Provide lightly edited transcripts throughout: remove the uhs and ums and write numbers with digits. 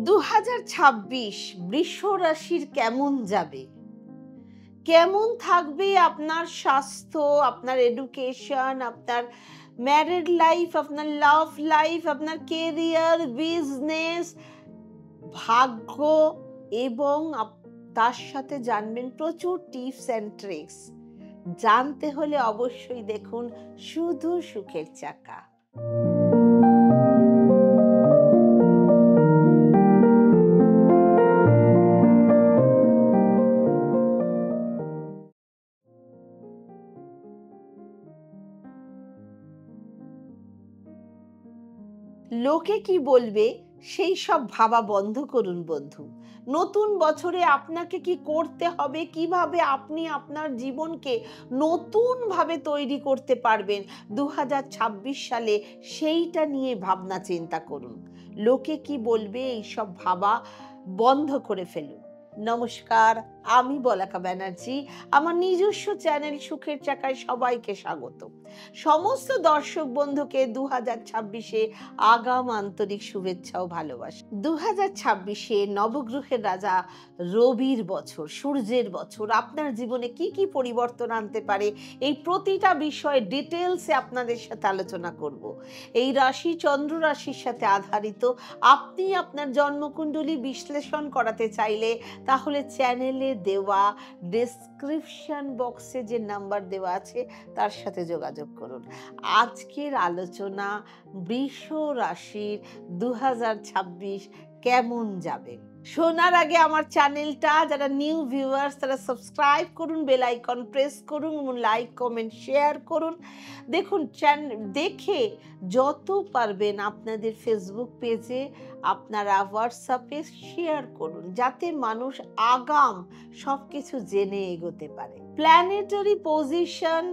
2026 বৃষ রাশির কেমন যাবে, কেমন থাকবে আপনার স্বাস্থ্য, আপনার এডুকেশন, আপনার ম্যারিড লাইফ, আপনার লাভ লাইফ, আপনার কেরিয়ার, বিজনেস, ভাগ্য এবং তার সাথে জানবেন প্রচুর টিপস অ্যান্ড ট্রিক্স। জানতে হলে অবশ্যই দেখুন শুধু সুখের চাকা। লোকে কি বলবে সেই সব ভাবা বন্ধ করুন বন্ধু। নতুন বছরে আপনাকে কি করতে হবে, কিভাবে আপনি আপনার জীবনকে নতুনভাবে তৈরি করতে পারবেন 2026 সালে, সেইটা নিয়ে ভাবনা চিন্তা করুন। লোকে কি বলবে এইসব ভাবা বন্ধ করে ফেলুন। নমস্কার, আমি বলাকা ব্যানার্জি। আমার নিজস্ব চ্যানেল সুখের চাকায় সবাইকে স্বাগত। সমস্ত দর্শক বন্ধুকে 2026-এ আগাম আন্তরিক শুভেচ্ছা ও ভালোবাসা। 2026-এ নবগ্রহের রাজা রবির বছর, সূর্যের বছর আপনার জীবনে কি কি পরিবর্তন আনতে পারে, এই প্রতিটা বিষয়ে ডিটেলসে আপনাদের সাথে আলোচনা করব। এই রাশি চন্দ্র রাশির সাথে আধারিত। আপনি আপনার জন্মকুণ্ডলী বিশ্লেষণ করাতে চাইলে তাহলে চ্যানেলে দেওয়া ডেসক্রিপশন বক্সে যে নাম্বার দেওয়া আছে তার সাথে যোগাযোগ করুন। আজকের আলোচনা বৃষ রাশির 2026 কেমন যাবে। শোনার আগে আমার চ্যানেলটা যারা নিউ ভিউয়ার্স তারা সাবস্ক্রাইব করুন, বেল আইকন প্রেস করুন এবং লাইক কমেন্ট শেয়ার করুন। দেখুন দেখে যত পারবেন আপনাদের ফেসবুক পেজে, আপনারা হোয়াটসঅ্যাপে শেয়ার করুন যাতে মানুষ আগাম সবকিছু জেনে এগোতে পারে। প্ল্যানেটারি পজিশন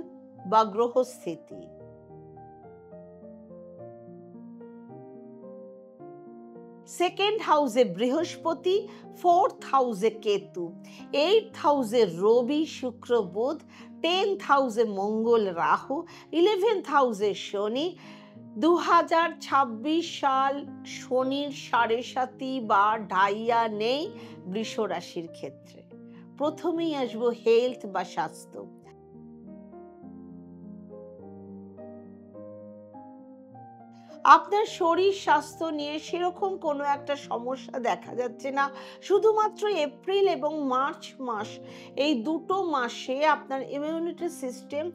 বা গ্রহস্থিতি। সেকেন্ড হাউসে বৃহস্পতি, 4th হাউসে কেতু, 8th হাউসে রবি শুক্র বুধ, 10th হাউসে মঙ্গল রাহু, 11th হাউসে শনি। 2026 সাল শনির 7.5 বা ঢাইয়া নেই বৃষ রাশির ক্ষেত্রে। প্রথমেই আসবো হেলথ বা স্বাস্থ্য। আপনার শরীর স্বাস্থ্য নিয়ে সেরকম কোনো একটা সমস্যা দেখা যাচ্ছে না। শুধুমাত্র এপ্রিল এবং মার্চ মাস, এই দুটো মাসে আপনার ইমিউনিটি সিস্টেম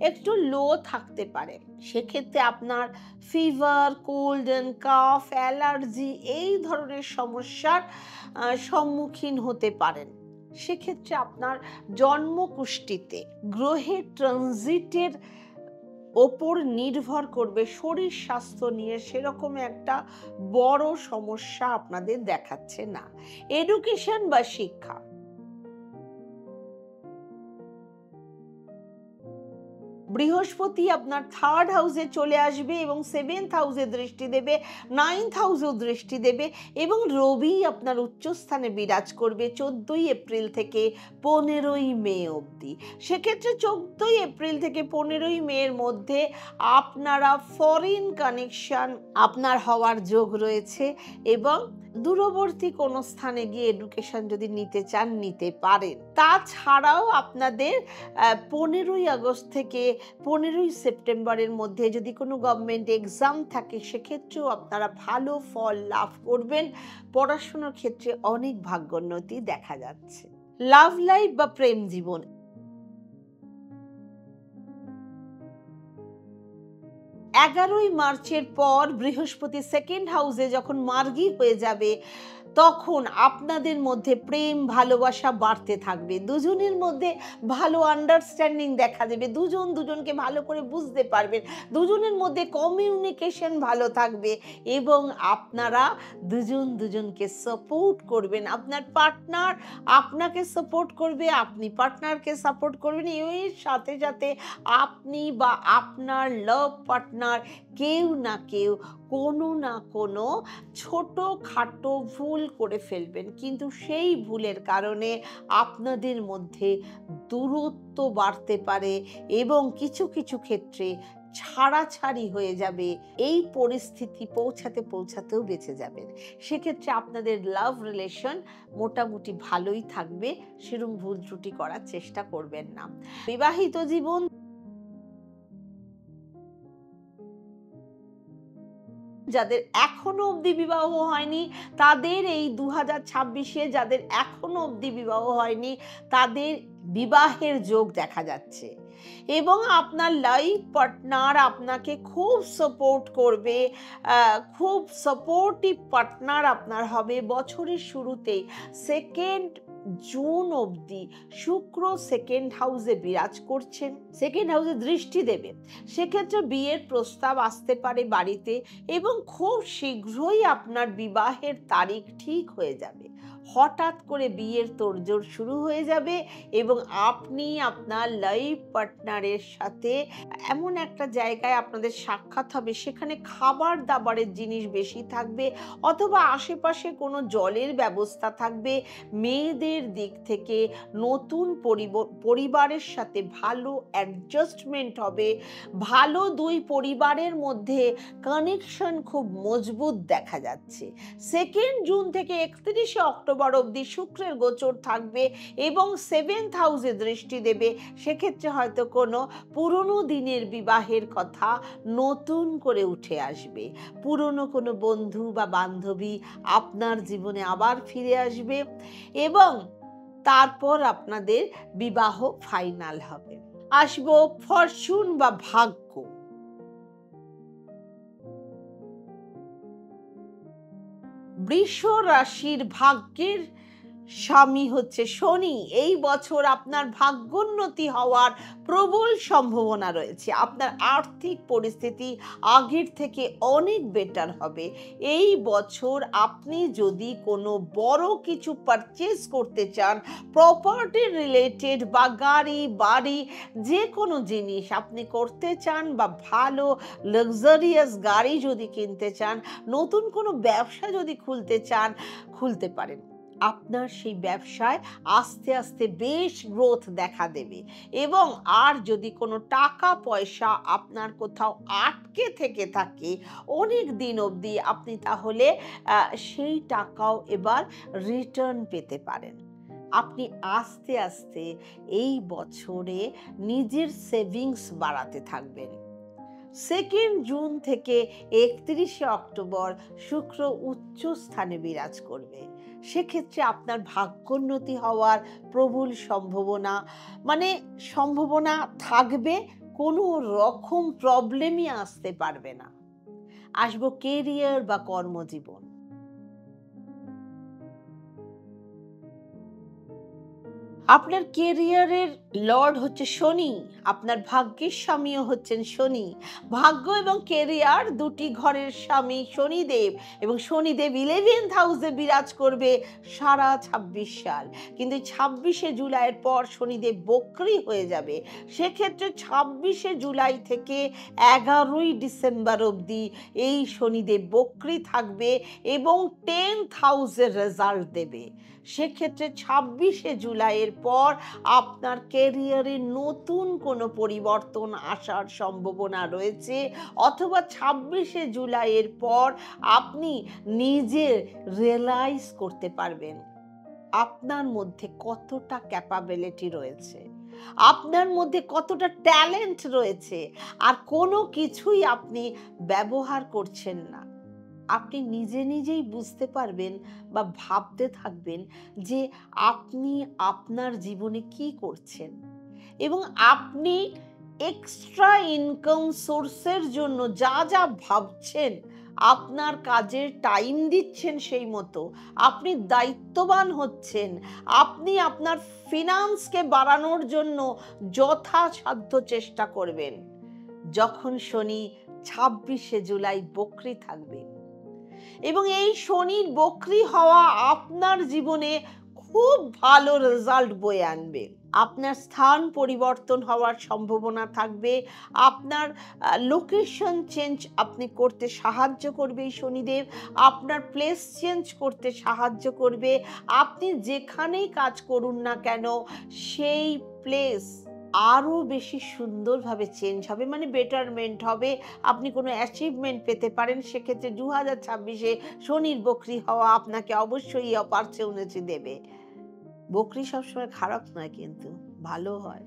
একটু লো থাকতে পারে। সেক্ষেত্রে আপনার fever, cold and calf, allergy এই ধরনের সমস্যার সম্মুখীন হতে পারেন। সেক্ষেত্রে আপনার জন্মকুষ্ঠিতে গ্রহের ট্রানজিটের ওপর নির্ভর করবে। শরীর স্বাস্থ্য নিয়ে সেরকম একটা বড় সমস্যা আপনাদের দেখাচ্ছে না। এডুকেশন বা শিক্ষা। বৃহস্পতি আপনার 3rd হাউসে চলে আসবে এবং 7th হাউসে দৃষ্টি দেবে, 9th হাউসেও দৃষ্টি দেবে এবং রবি আপনার উচ্চস্থানে বিরাজ করবে 14ই এপ্রিল থেকে 15ই মে অবধি। সেক্ষেত্রে 14ই এপ্রিল থেকে 15ই মে এর মধ্যে আপনারা ফরেন কানেকশন আপনার হওয়ার যোগ রয়েছে এবং দূরবর্তী কোনো স্থানে গিয়ে এডুকেশন যদি নিতে চান নিতে পারেন। তাছাড়াও আপনাদের 15ই আগস্ট থেকে 15ই সেপ্টেম্বরের মধ্যে যদি কোনো গভর্নমেন্ট এক্সাম থাকে সেক্ষেত্রেও আপনারা ভালো ফল লাভ করবেন। পড়াশোনার ক্ষেত্রে অনেক ভাগ্যোন্নতি দেখা যাচ্ছে। লাভ লাইফ বা প্রেম জীবন। 11ই মার্চের পর বৃহস্পতি 2nd হাউসে যখন মার্গী হয়ে যাবে তখন আপনাদের মধ্যে প্রেম ভালোবাসা বাড়তে থাকবে। দুজনের মধ্যে ভালো আন্ডারস্ট্যান্ডিং দেখা দেবে, দুজন দুজনকে ভালো করে বুঝতে পারবেন, দুজনের মধ্যে কমিউনিকেশন ভালো থাকবে এবং আপনারা দুজন দুজনকে সাপোর্ট করবেন। আপনার পার্টনার আপনাকে সাপোর্ট করবে, আপনি পার্টনারকে সাপোর্ট করবেন। এর সাথে সাথে আপনি বা আপনার লাভ পার্টনার কেউ না কেউ কোনো না কোনো ছোটখাটো ভুল করে ফেলবেন, কিন্তু সেই ভুলের কারণে আপনাদের মধ্যে দূরত্ব বাড়তে পারে এবং কিছু কিছু ক্ষেত্রে ছাড়াছাড়ি হয়ে যাবে, এই পরিস্থিতি পৌঁছাতেও বেঁচে যাবেন। সেক্ষেত্রে আপনাদের লাভ রিলেশন মোটামুটি ভালোই থাকবে, সেরকম ভুল ত্রুটি করার চেষ্টা করবেন না। বিবাহিত জীবন যাদের এখনো অবধি বিবাহ হয়নি, তাদের এই 2026-এ যাদের এখনো অবধি বিবাহ হয়নি, তাদের বিবাহের যোগ দেখা যাচ্ছে এবং আপনার লাইফ পার্টনার আপনাকে খুব সাপোর্ট করবে, খুব সাপোর্টিভ পার্টনার আপনার হবে। বছরের শুরুতেই 2 জুন অবধি শুক্র সেকেন্ড হাউসে বিরাজ করছেন, সেকেন্ড হাউসে দৃষ্টি দেবে। সেক্ষেত্রে বিয়ের প্রস্তাব আসতে পারে বাড়িতে এবং খুব শীঘ্রই আপনার বিবাহের তারিখ ঠিক হয়ে যাবে। হঠাৎ করে বিয়ের তোড়জোড় শুরু হয়ে যাবে এবং আপনি আপনার লাইফ পার্টনারের সাথে এমন একটা জায়গায় আপনাদের সাক্ষাৎ হবে, সেখানে খাবার দাবারের জিনিস বেশি থাকবে অথবা আশেপাশে কোনো জলের ব্যবস্থা থাকবে। মেয়েদের দিক থেকে নতুন পরিবারের সাথে ভালো অ্যাডজাস্টমেন্ট হবে, ভালো দুই পরিবারের মধ্যে কানেকশন খুব মজবুত দেখা যাচ্ছে। 2 জুন থেকে 31 অক্টোবর অবধি শুক্রের গোচর থাকবে এবং 7th হাউসে দৃষ্টি দেবে। সেক্ষেত্রে হয়তো কোনো পুরনো দিনের বিবাহের কথা নতুন করে উঠে আসবে, পুরনো কোনো বন্ধু বা বান্ধবী আপনার জীবনে আবার ফিরে আসবে এবং তারপর আপনাদের বিবাহ ফাইনাল হবে। আসবো ফরচুন বা ভাগ্য। বৃষ রাশির ভাগ্যের স্বামী হচ্ছে শনি। এই বছর আপনার ভাগ্যোন্নতি হওয়ার প্রবল সম্ভাবনা রয়েছে। আপনার আর্থিক পরিস্থিতি আগের থেকে অনেক বেটার হবে। এই বছর আপনি যদি কোনো বড় কিছু পারচেজ করতে চান, প্রপার্টি রিলেটেড বা গাড়ি বাড়ি যে কোনো জিনিস আপনি করতে চান বা ভালো লাক্সারিয়াস গাড়ি যদি কিনতে চান, নতুন কোনো ব্যবসা যদি খুলতে চান, খুলতে পারেন। আপনার সেই ব্যবসায় আস্তে আস্তে বেশ গ্রোথ দেখা দেবে এবং আর যদি কোনো টাকা পয়সা আপনার কোথাও আটকে থেকে থাকে অনেক দিন অবধি, আপনি তাহলে সেই টাকাও এবার রিটার্ন পেতে পারেন। আপনি আস্তে আস্তে এই বছরে নিজের সেভিংস বাড়াতে থাকবেন। 2 জুন থেকে 31 অক্টোবর শুক্র উচ্চ স্থানে বিরাজ করবে। সেক্ষেত্রে আপনার ভাগ্যোন্নতি হওয়ার প্রবল সম্ভাবনা থাকবে, কোনো রকম প্রবলেমই আসতে পারবে না। আসবো কেরিয়ার বা কর্মজীবন। আপনার কেরিয়ারের লর্ড হচ্ছে শনি, আপনার ভাগ্যের স্বামীও হচ্ছেন শনি। ভাগ্য এবং কেরিয়ার দুটি ঘরের স্বামী শনিদেব এবং শনিদেব 11th হাউসে বিরাজ করবে সারা 26 সাল। কিন্তু 26শে জুলাইয়ের পর শনিদেব বক্রী হয়ে যাবে। সেক্ষেত্রে 26শে জুলাই থেকে 11ই ডিসেম্বর অবধি এই শনিদেব বক্রী থাকবে এবং 10th হাউসের রেজাল্ট দেবে। সেক্ষেত্রে 26শে জুলাইয়ের পর আপনার ক্যারিয়ারে নতুন কোনো পরিবর্তন আসার সম্ভাবনা রয়েছে অথবা 26শে জুলাইয়ের পর আপনি নিজে রিয়েলাইজ করতে পারবেন আপনার মধ্যে কতটা ক্যাপাবিলিটি রয়েছে, আপনার মধ্যে কতটা ট্যালেন্ট রয়েছে, আর কোনো কিছুই আপনি ব্যবহার করছেন না। আপনি নিজেই বুঝতে পারবেন বা ভাবতে থাকবেন যে আপনি আপনার জীবনে কি করছেন এবং আপনি এক্সট্রা ইনকাম সোর্সের জন্য যা ভাবছেন, আপনার কাজের টাইম দিচ্ছেন সেই মতো, আপনি দায়িত্ববান হচ্ছেন, আপনি আপনার ফিনান্সকে বাড়ানোর জন্য যথাসাধ্য চেষ্টা করবেন যখন শনি 26শে জুলাই বক্রী থাকবে। এবং এই শনির বক্রী হওয়া আপনার জীবনে খুব ভালো রেজাল্ট বয়ে আনবে। আপনার স্থান পরিবর্তন হওয়ার সম্ভাবনা থাকবে, আপনার লোকেশন চেঞ্জ আপনি করতে সাহায্য করবে এই শনিদেব, আপনার প্লেস চেঞ্জ করতে সাহায্য করবে। আপনি যেখানেই কাজ করুন না কেন সেই প্লেস আরো বেশি সুন্দরভাবে চেঞ্জ হবে, মানে বেটারমেন্ট হবে, আপনি কোনো অ্যাচিভমেন্ট পেতে পারেন। সেক্ষেত্রে 2026-এ শনির বকরি হওয়া আপনাকে অবশ্যই অপরচুনিটি দেবে। বকরি সবসময় খারাপ নয়, কিন্তু ভালো হয়।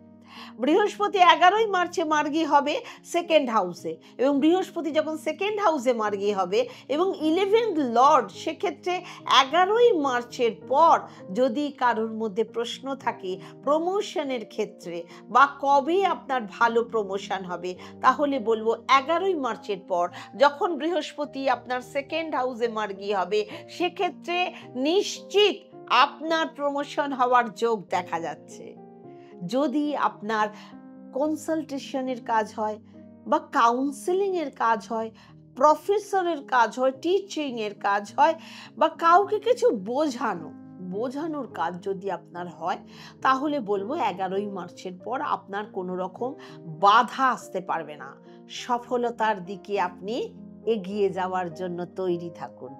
বৃহস্পতি 11ই মার্চে মার্গী হবে সেকেন্ড হাউসে, এবং বৃহস্পতি যখন সেকেন্ড হাউসে মার্গী হবে এবং 11th লর্ড, সেক্ষেত্রে 11ই মার্চের পর যদি কারোর মধ্যে প্রশ্ন থাকে প্রমোশনের ক্ষেত্রে বা কবে আপনার ভালো প্রমোশন হবে, তাহলে বলবো 11ই মার্চের পর যখন বৃহস্পতি আপনার সেকেন্ড হাউসে মার্গী হবে, সেক্ষেত্রে নিশ্চিত আপনার প্রমোশন হওয়ার যোগ দেখা যাচ্ছে। যদি আপনার কনসালটেশনের কাজ হয় বা কাউন্সেলিং এর কাজ হয়, প্রফেসরের কাজ হয়, টিচিং এর কাজ হয়, বা কাউকে কিছু বোঝানোর কাজ যদি আপনার হয়, তাহলে বলবো 11ই মার্চের পর আপনার কোনো রকম বাধা আসতে পারবে না। সফলতার দিকে আপনি এগিয়ে যাওয়ার জন্য তৈরি থাকুন,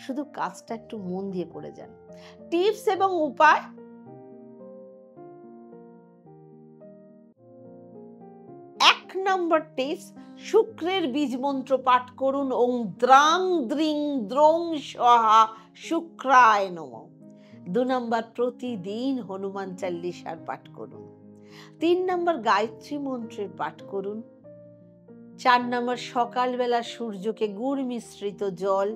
শুধু কাজটা একটু মন দিয়ে করে যান। টিপস এবং উপায়: 1 নম্বর টিপস, শুক্রের বীজ মন্ত্র পাঠ করুন, ওং দ্রাং দ্রিং দ্রোং স্বাহা শুক্রায় নমঃ। 2 নম্বর, প্রতিদিন হনুমান চাল্লিশার পাঠ করুন। 3 নম্বর, গায়ত্রী মন্ত্রের পাঠ করুন। 4 নম্বর, সকালবেলা সূর্যকে গুড় মিশ্রিত জল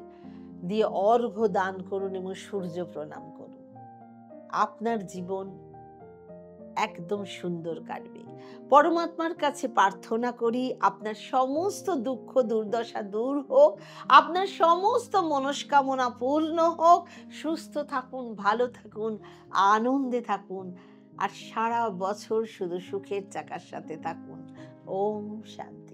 দিয়ে অর্ঘ্য দান করুন এবং সূর্য প্রণাম করুন। আপনার জীবন একদম সুন্দর কাটবে। পরমাত্মার কাছে প্রার্থনা করি আপনার সমস্ত দুঃখ দুর্দশা দূর হোক, আপনার সমস্ত মনস্কামনা পূর্ণ হোক, সুস্থ থাকুন, ভালো থাকুন, আনন্দে থাকুন, আর সারা বছর শুধু সুখের চাকার সাথে থাকুন। ওম শান্তি।